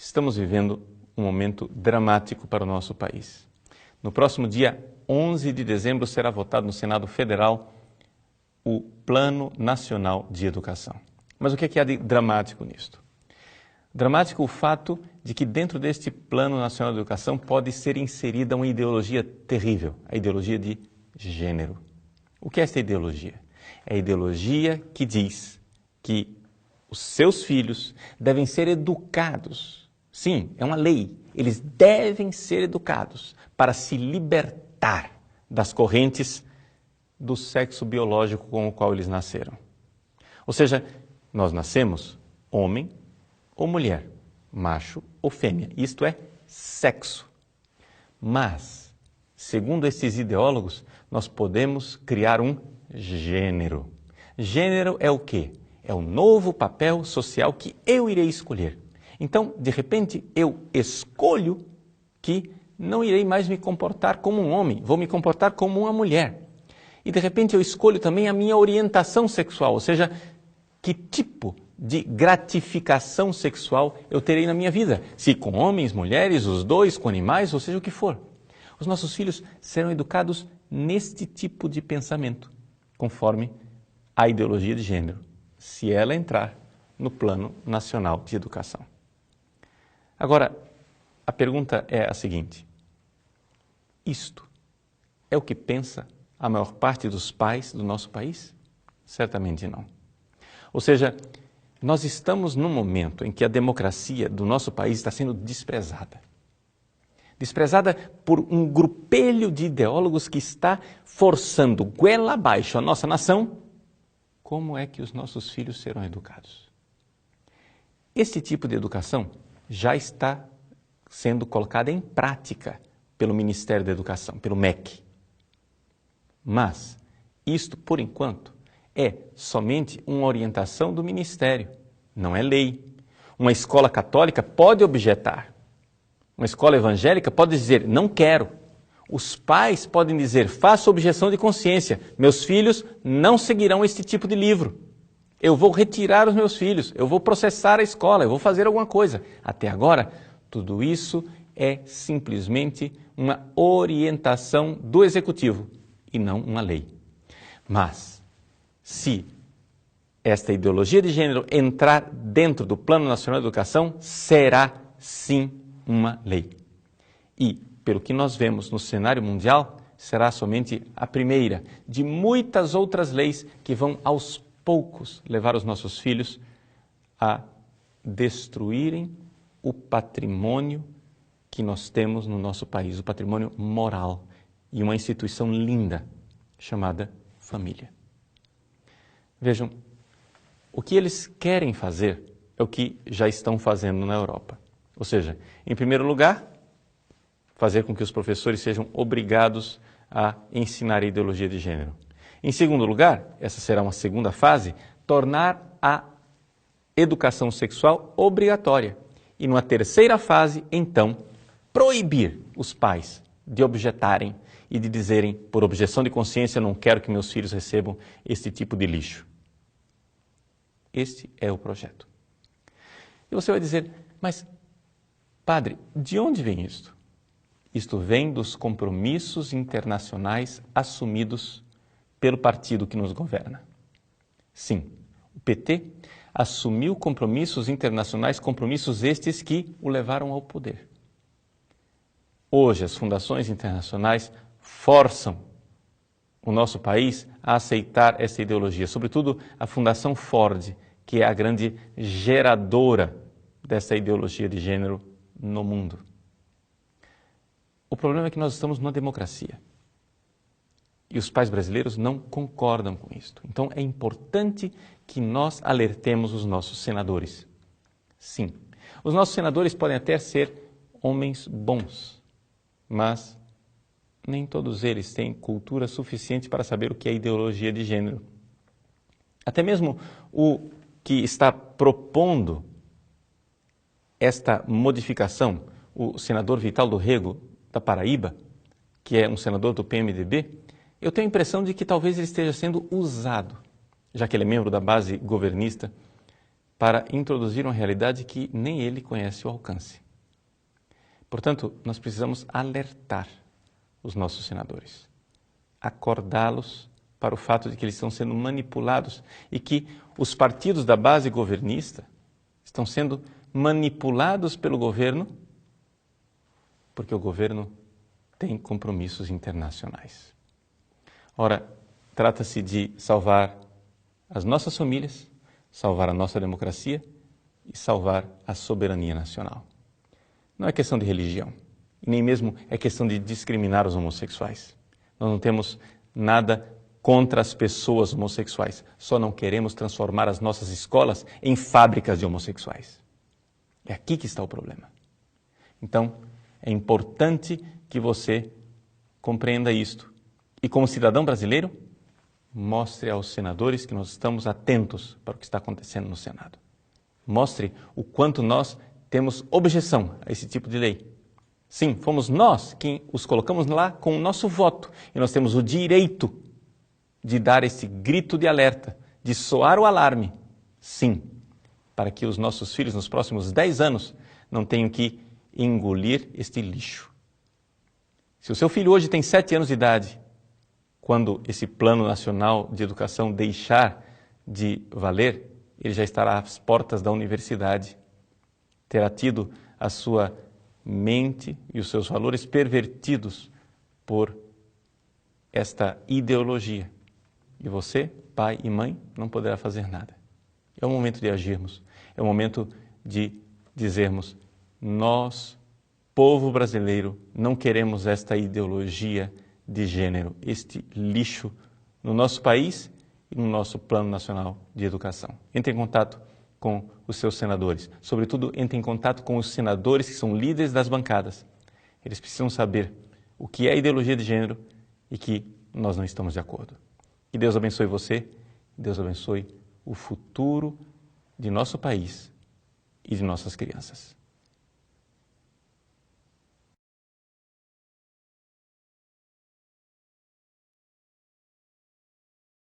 Estamos vivendo um momento dramático para o nosso país. No próximo dia 11 de dezembro será votado no Senado Federal o Plano Nacional de Educação. Mas o que é de dramático nisto? Dramático o fato de que dentro deste Plano Nacional de Educação pode ser inserida uma ideologia terrível, a ideologia de gênero. O que é esta ideologia? É a ideologia que diz que os seus filhos devem ser educados. Sim, é uma lei. Eles devem ser educados para se libertar das correntes do sexo biológico com o qual eles nasceram. Ou seja, nós nascemos homem ou mulher, macho ou fêmea. Isto é sexo. Mas, segundo esses ideólogos, nós podemos criar um gênero. Gênero é o quê? É o novo papel social que eu irei escolher. Então, de repente, eu escolho que não irei mais me comportar como um homem, vou me comportar como uma mulher. E, de repente, eu escolho também a minha orientação sexual, ou seja, que tipo de gratificação sexual eu terei na minha vida. Se com homens, mulheres, os dois, com animais, ou seja, o que for. Os nossos filhos serão educados neste tipo de pensamento, conforme a ideologia de gênero, se ela entrar no Plano Nacional de Educação. Agora, a pergunta é a seguinte: isto é o que pensa a maior parte dos pais do nosso país? Certamente não. Ou seja, nós estamos num momento em que a democracia do nosso país está sendo desprezada. Desprezada por um grupelho de ideólogos que está forçando goela abaixo a nossa nação. Como é que os nossos filhos serão educados? Este tipo de educação já está sendo colocada em prática pelo Ministério da Educação, pelo MEC. Mas isto, por enquanto, é somente uma orientação do Ministério, não é lei. Uma escola católica pode objetar. Uma escola evangélica pode dizer, não quero. Os pais podem dizer, faço objeção de consciência, meus filhos não seguirão este tipo de livro. Eu vou retirar os meus filhos, eu vou processar a escola, eu vou fazer alguma coisa. Até agora, tudo isso é simplesmente uma orientação do Executivo e não uma lei. Mas, se esta ideologia de gênero entrar dentro do Plano Nacional de Educação, será sim uma lei. E, pelo que nós vemos no cenário mundial, será somente a primeira de muitas outras leis que vão aos poucos levar os nossos filhos a destruírem o patrimônio que nós temos no nosso país, o patrimônio moral e uma instituição linda chamada família. Vejam, o que eles querem fazer é o que já estão fazendo na Europa. Ou seja, em primeiro lugar, fazer com que os professores sejam obrigados a ensinar a ideologia de gênero. Em segundo lugar, essa será uma segunda fase, tornar a educação sexual obrigatória. E numa terceira fase, então, proibir os pais de objetarem e de dizerem, por objeção de consciência, não quero que meus filhos recebam este tipo de lixo. Este é o projeto. E você vai dizer, mas, padre, de onde vem isto? Isto vem dos compromissos internacionais assumidos pelo partido que nos governa. Sim, o PT assumiu compromissos internacionais, compromissos estes que o levaram ao poder. Hoje, as fundações internacionais forçam o nosso país a aceitar essa ideologia, sobretudo a Fundação Ford, que é a grande geradora dessa ideologia de gênero no mundo. O problema é que nós estamos numa democracia. E os pais brasileiros não concordam com isto. Então, é importante que nós alertemos os nossos senadores. Sim, os nossos senadores podem até ser homens bons, mas nem todos eles têm cultura suficiente para saber o que é ideologia de gênero. Até mesmo o que está propondo esta modificação, o senador Vital do Rego, da Paraíba, que é um senador do PMDB, eu tenho a impressão de que talvez ele esteja sendo usado, já que ele é membro da base governista, para introduzir uma realidade que nem ele conhece o alcance. Portanto, nós precisamos alertar os nossos senadores, acordá-los para o fato de que eles estão sendo manipulados e que os partidos da base governista estão sendo manipulados pelo governo porque o governo tem compromissos internacionais. Ora, trata-se de salvar as nossas famílias, salvar a nossa democracia e salvar a soberania nacional. Não é questão de religião, e nem mesmo é questão de discriminar os homossexuais. Nós não temos nada contra as pessoas homossexuais, só não queremos transformar as nossas escolas em fábricas de homossexuais. É aqui que está o problema. Então, é importante que você compreenda isto e, como cidadão brasileiro, mostre aos senadores que nós estamos atentos para o que está acontecendo no Senado. Mostre o quanto nós temos objeção a esse tipo de lei. Sim, fomos nós quem os colocamos lá com o nosso voto e nós temos o direito de dar esse grito de alerta, de soar o alarme. Sim, para que os nossos filhos nos próximos 10 anos não tenham que engolir este lixo. Se o seu filho hoje tem 7 anos de idade, quando esse Plano Nacional de Educação deixar de valer, ele já estará às portas da universidade. Terá tido a sua mente e os seus valores pervertidos por esta ideologia. E você, pai e mãe, não poderá fazer nada. É o momento de agirmos. É o momento de dizermos: nós, povo brasileiro, não queremos esta ideologia de gênero, este lixo no nosso país e no nosso Plano Nacional de Educação. Entre em contato com os seus senadores. Sobretudo, entre em contato com os senadores que são líderes das bancadas. Eles precisam saber o que é ideologia de gênero e que nós não estamos de acordo. Que Deus abençoe você, Deus abençoe o futuro de nosso país e de nossas crianças.